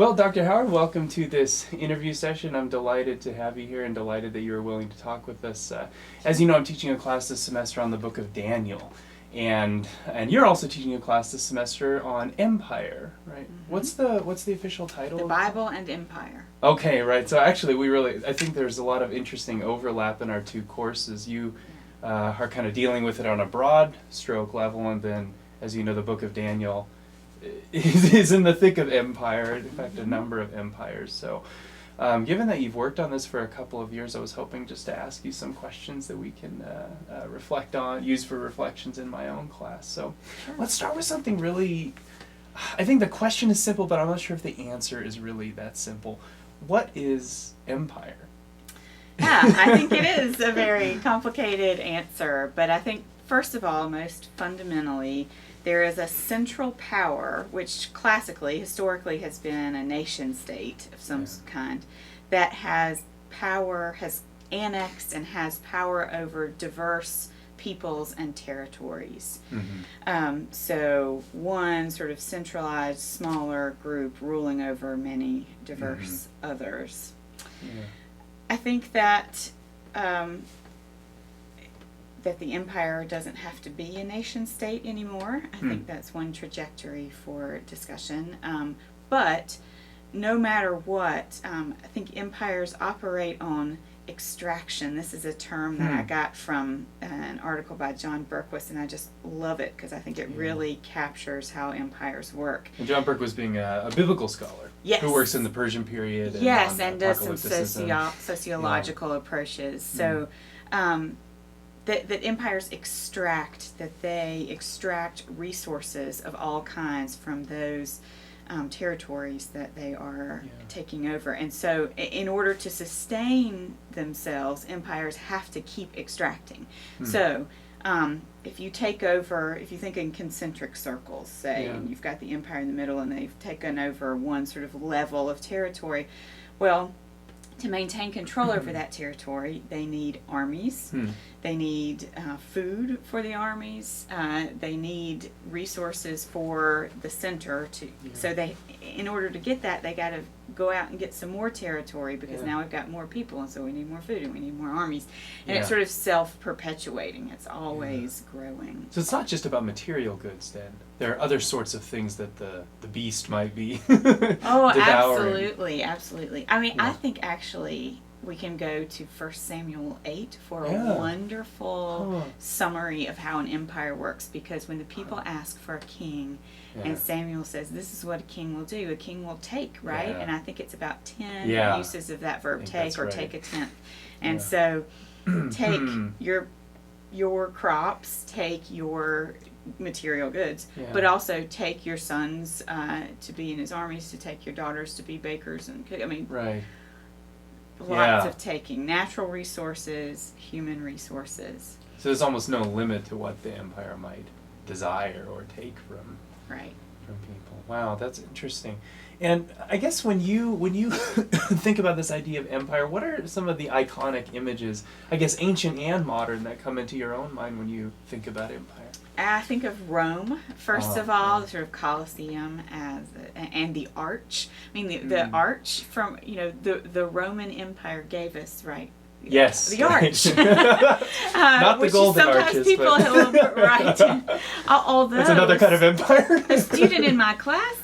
Well, Dr. Howard, welcome to this interview session. I'm delighted to have you here and delighted that you were willing to talk with us. As you know, I'm teaching a class this semester on the book of Daniel, and you're also teaching a class this semester on empire, right? Mm-hmm. What's the official title? The Bible and Empire. Okay, right. So actually, I think there's a lot of interesting overlap in our two courses. You are kind of dealing with it on a broad stroke level, and then, as you know, the book of Daniel is in the thick of empire, in fact, a number of empires. So, given that you've worked on this for a couple of years, I was hoping just to ask you some questions that we can reflect on, use for reflections in my own class. So, Sure. Let's start with something really. I think the question is simple, but I'm not sure if the answer is really that simple. What is empire? Yeah, I think it is a very complicated answer, but I think, first of all, most fundamentally, there is a central power, which historically has been a nation state of some kind, that has annexed and has power over diverse peoples and territories. Mm-hmm. So one sort of centralized, smaller group ruling over many diverse others. Yeah. I think that that the empire doesn't have to be a nation state anymore. I think that's one trajectory for discussion. But no matter what, I think empires operate on extraction. This is a term that I got from an article by John Berquist, and I just love it because I think it really captures how empires work. And John Burke was being a biblical scholar. Yes. Who works in the Persian period. And does some apocalypticism. sociological approaches. So that empires extract resources of all kinds from those territories that they are taking over. And so in order to sustain themselves, empires have to keep extracting. So if you think in concentric circles, say, and you've got the empire in the middle and they've taken over one sort of level of territory, well, to maintain control over that territory, they need armies. They need food for the armies. They need resources for the center so in order to get that, they got to go out and get some more territory because now we've got more people, and so we need more food and we need more armies. And it's sort of self-perpetuating. It's always growing. So it's not just about material goods then. There are other sorts of things that the beast might be Oh, devouring. absolutely. I mean, I think actually we can go to 1 Samuel 8 for a wonderful summary of how an empire works, because when the people ask for a king, and Samuel says, this is what a king will do, a king will take, right? And I think it's about 10 uses of that verb, take, or take a tenth. And so take your crops, take your material goods, but also take your sons to be in his armies, to take your daughters to be bakers and cook. I mean, lots of taking. Natural resources, human resources. So there's almost no limit to what the empire might desire or take from people. Wow, that's interesting. And I guess when you think about this idea of empire, what are some of the iconic images, I guess ancient and modern, that come into your own mind when you think about empire? I think of Rome, first of all, the sort of Colosseum and the arch. I mean, the arch from, the Roman Empire gave us, right? Yes. The arch. Not the golden arches. Sometimes people, right. Although it's another kind of empire. A student in my class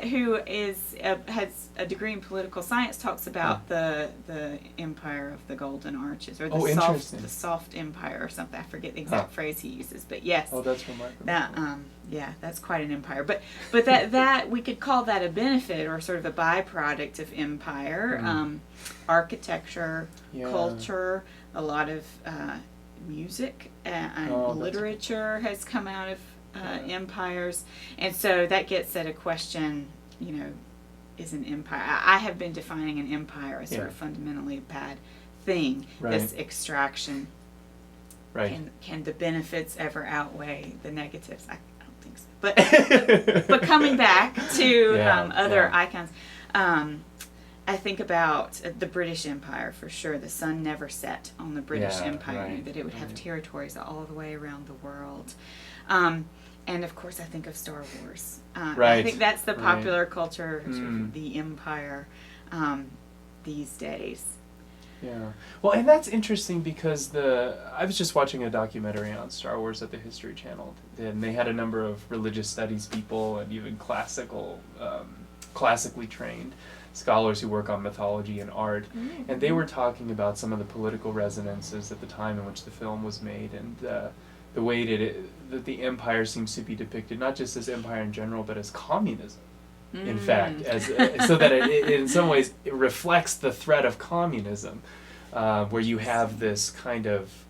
who has a degree in political science talks about the empire of the golden arches, or the soft empire or something. I forget the exact phrase he uses, but yes. Oh, that's remarkable. That's quite an empire. But that we could call that a benefit or sort of a byproduct of empire. Architecture, culture, a lot of music and literature has come out of empires. And so that gets at a question, is an empire. I have been defining an empire as sort of fundamentally a bad thing, this extraction. Right. Can the benefits ever outweigh the negatives? I don't think so. But coming back to other icons, I think about the British Empire for sure. The sun never set on the British Empire. That it would have territories all the way around the world. And of course, I think of Star Wars. I Right. think that's the Right. popular culture, Mm. the Empire, these days. Yeah. Well, and that's interesting because I was just watching a documentary on Star Wars at the History Channel, and they had a number of religious studies people and even classically trained scholars who work on mythology and art, and they were talking about some of the political resonances at the time in which the film was made, and the way that the empire seems to be depicted not just as empire in general, but as communism. In fact, so that it in some ways it reflects the threat of communism, where you have this kind of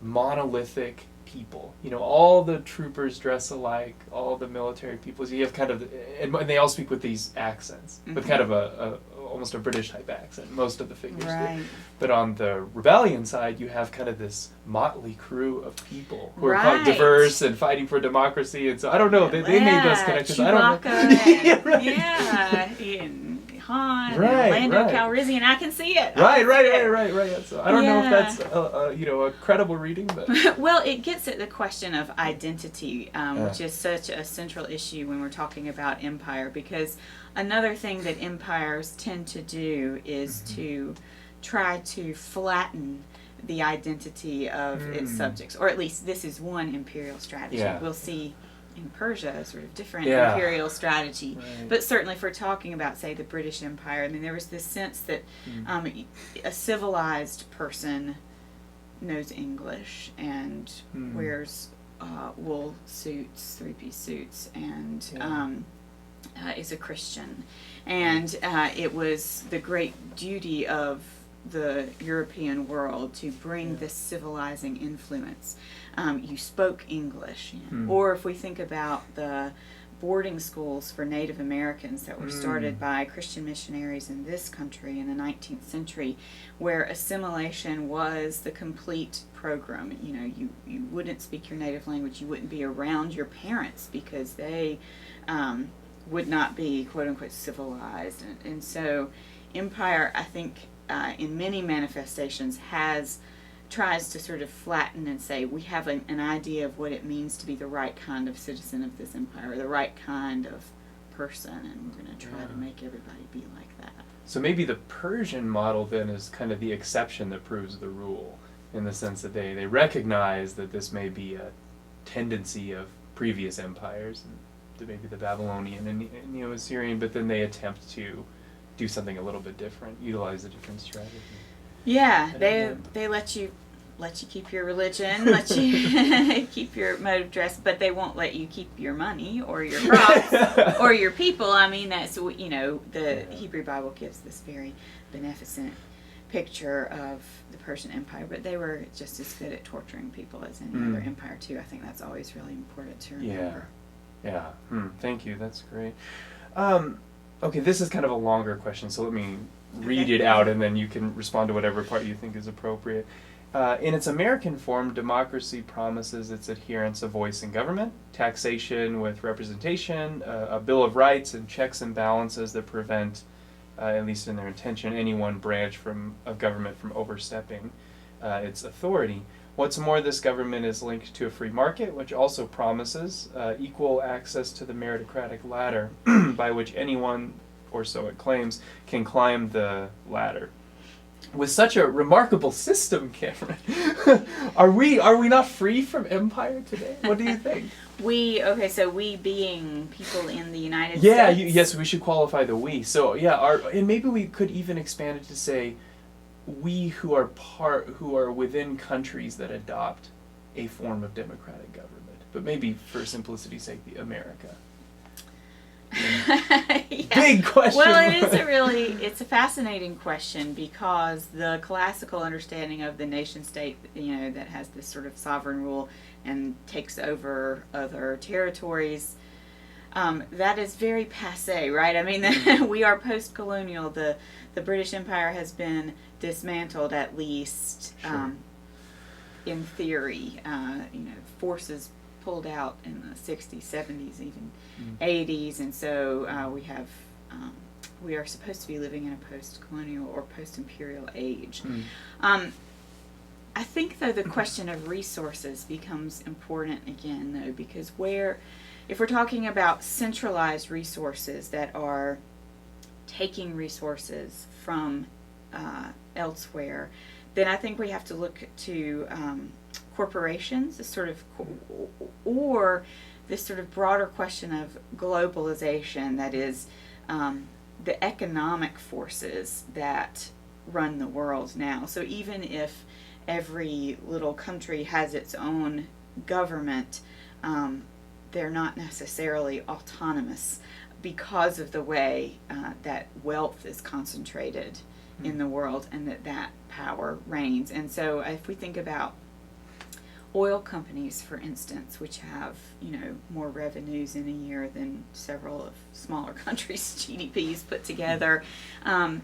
monolithic people. All the troopers dress alike, all the military people. So you have kind of, and they all speak with these accents, with kind of almost a British type accent. Most of the figures do. But on the rebellion side, you have kind of this motley crew of people who are quite diverse and fighting for democracy. And so I don't know. They made those connections. I don't know. And Han, and Lando Calrissian. I can see it. Right. So I don't know if that's a credible reading, but well, it gets at the question of identity, which is such a central issue when we're talking about empire. Because another thing that empires tend to do is to try to flatten the identity of its subjects, or at least this is one imperial strategy. Yeah. We'll see in Persia a sort of different imperial strategy. But certainly if we're talking about, say, the British Empire, I mean, there was this sense that a civilized person knows English and wears wool suits, three-piece suits, and is a Christian. And it was the great duty of the European world to bring this civilizing influence. You spoke English. Or if we think about the boarding schools for Native Americans that were started by Christian missionaries in this country in the 19th century, where assimilation was the complete program. You wouldn't speak your native language, you wouldn't be around your parents because they would not be quote-unquote civilized. And so empire, I think, in many manifestations tries to sort of flatten and say we have an idea of what it means to be the right kind of citizen of this empire, or the right kind of person, and we're going to try to make everybody be like that. So maybe the Persian model then is kind of the exception that proves the rule, in the sense that they recognize that this may be a tendency of previous empires, and maybe the Babylonian and Neo-Assyrian, but then they attempt to do something a little bit different, utilize a different strategy. Yeah, they let you keep your religion, let you keep your mode of dress, but they won't let you keep your money or your crops or your people. I mean, that's the Hebrew Bible gives this very beneficent picture of the Persian Empire, but they were just as good at torturing people as any other empire too. I think that's always really important to remember. Yeah. Thank you. That's great. Okay, this is kind of a longer question, so let me read it out and then you can respond to whatever part you think is appropriate. In its American form, democracy promises its adherents a voice in government, taxation with representation, a Bill of Rights, and checks and balances that prevent, at least in their intention, any one branch of government from overstepping its authority. What's more, this government is linked to a free market, which also promises equal access to the meritocratic ladder by which anyone, or so it claims, can climb the ladder. With such a remarkable system, Cameron, are we not free from empire today? What do you think? So we being people in the United States? Yes, we should qualify the we. So and maybe we could even expand it to say we who are within countries that adopt a form of democratic government. But maybe for simplicity's sake, the America. Big question. Well, it's a fascinating question, because the classical understanding of the nation state, that has this sort of sovereign rule and takes over other territories, that is very passé, right? I mean, we are post-colonial. The British Empire has been dismantled, at least in theory. Forces pulled out in the 60s, 70s, even 80s, and so we are supposed to be living in a post-colonial or post-imperial age. I I think, though, the question of resources becomes important again, though, because if we're talking about centralized resources that are taking resources from elsewhere, then I think we have to look to corporations, or this sort of broader question of globalization, that is, the economic forces that run the world now. So even if every little country has its own government, they're not necessarily autonomous because of the way that wealth is concentrated in the world, and that power reigns. And so if we think about oil companies, for instance, which have, more revenues in a year than several of smaller countries' GDPs put together, and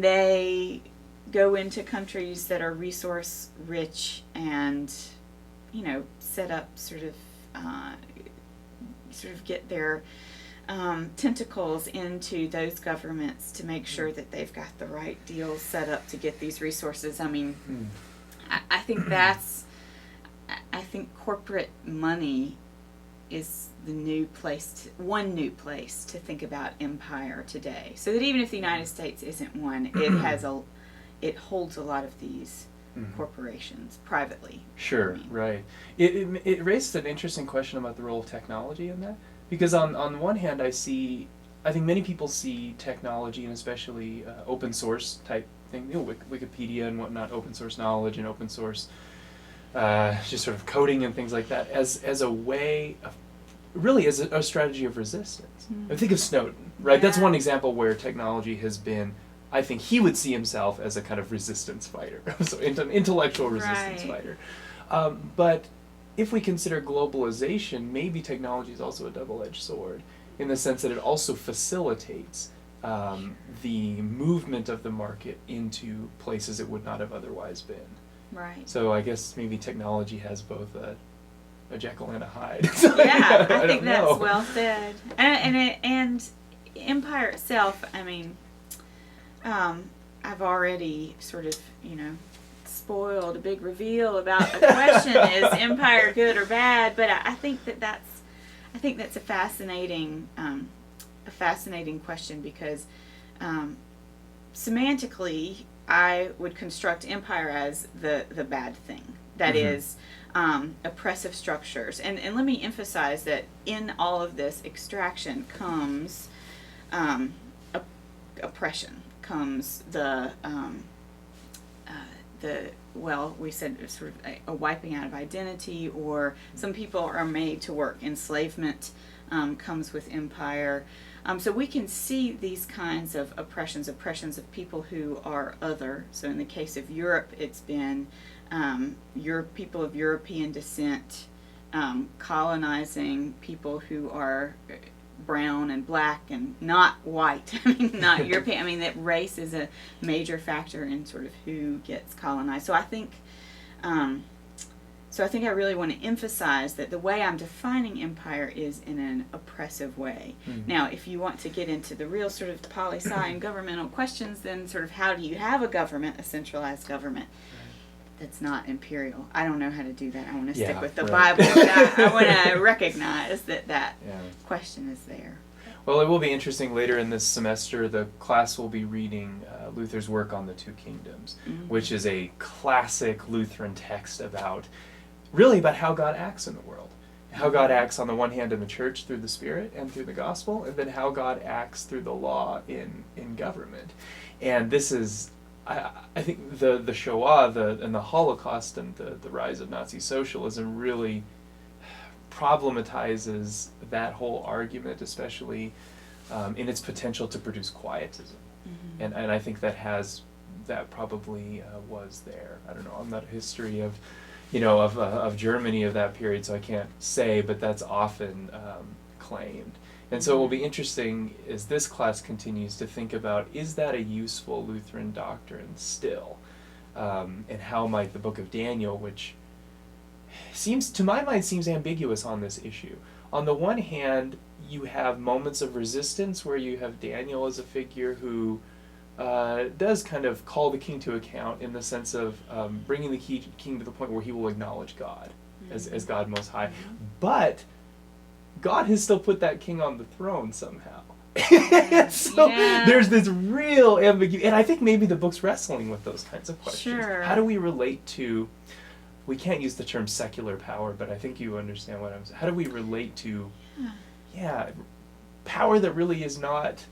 they go into countries that are resource rich and, set up sort of get their tentacles into those governments to make sure that they've got the right deals set up to get these resources. I mean, I think I think corporate money is one new place to think about empire today. So that even if the United States isn't one, it holds a lot of these corporations privately. Sure, right. It raises an interesting question about the role of technology in that, because on the one hand, I think many people see technology, and especially open source type thing, Wikipedia and whatnot, open source knowledge and open source just sort of coding and things like that, as a way of, really as a strategy of resistance. I think of Snowden, right? Yeah. That's one example where technology has been, I think he would see himself as a kind of resistance fighter, so an intellectual resistance fighter. But if we consider globalization, maybe technology is also a double-edged sword, in the sense that it also facilitates the movement of the market into places it would not have otherwise been. Right. So I guess maybe technology has both a Jekyll and a Hyde. Yeah, I I think don't that's know. well said. And empire itself, I mean, I've already sort of, spoiled a big reveal about the question: is empire good or bad? But I think that's a fascinating question, because semantically, I would construct empire as the bad thing. That is, oppressive structures. And let me emphasize that in all of this extraction comes oppression, comes we said sort of a wiping out of identity, or some people are made to work. Enslavement comes with empire. So we can see these kinds of oppressions of people who are other. So in the case of Europe, it's been people of European descent colonizing people who are brown and black and not white. I mean, not European. I mean, that race is a major factor in sort of who gets colonized. So I think I really want to emphasize that the way I'm defining empire is in an oppressive way. Now, if you want to get into the real sort of poli-sci and governmental questions, then sort of how do you have a government, a centralized government, that's not imperial? I don't know how to do that. I want to stick with the Bible, but I want to recognize that question is there. Well, it will be interesting later in this semester. The class will be reading Luther's work on the Two Kingdoms, which is a classic Lutheran text about how God acts in the world. How God acts on the one hand in the church through the Spirit and through the gospel, and then how God acts through the law in government. And this is, I think, the Shoah and the Holocaust and the rise of Nazi socialism really problematizes that whole argument, especially in its potential to produce quietism. And I think that probably was there. I don't know, I'm not a history of Germany of that period, so I can't say, but that's often claimed. And so it will be interesting as this class continues to think about, is that a useful Lutheran doctrine still? And how might the book of Daniel, which to my mind seems ambiguous on this issue. On the one hand, you have moments of resistance where you have Daniel as a figure who does kind of call the king to account in the sense of bringing the king to the point where he will acknowledge God as God Most High. But God has still put that king on the throne somehow. So there's this real ambiguity, and I think maybe the book's wrestling with those kinds of questions. Sure. How do we relate to, we can't use the term secular power, but I think you understand what I'm saying. How do we relate to, power that really is not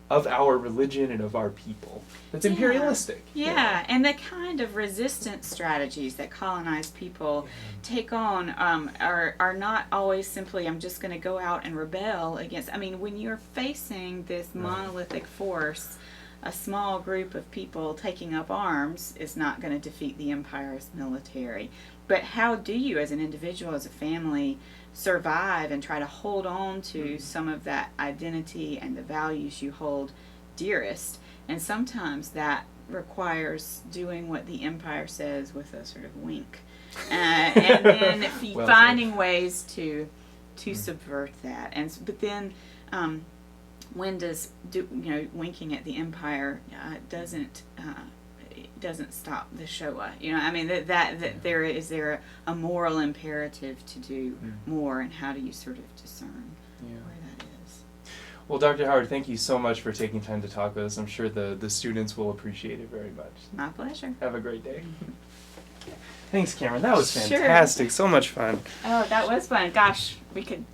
of our religion and of our people, that's imperialistic. Yeah, and the kind of resistance strategies that colonized people take on are not always simply, I'm just going to go out and rebel against. I mean, when you're facing this monolithic force, a small group of people taking up arms is not going to defeat the empire's military. But how do you, as an individual, as a family, survive and try to hold on to some of that identity and the values you hold dearest? And sometimes that requires doing what the empire says with a sort of wink, and then finding ways to subvert that. But then when does winking at the empire doesn't stop the Shoah? I mean that there a moral imperative to do more, and how do you sort of discern where that is? Well, Dr. Howard, thank you so much for taking time to talk with us. I'm sure the students will appreciate it very much. My pleasure. Have a great day. Thanks, Cameron. That was fantastic. So much fun. Oh, that was fun. Gosh, we could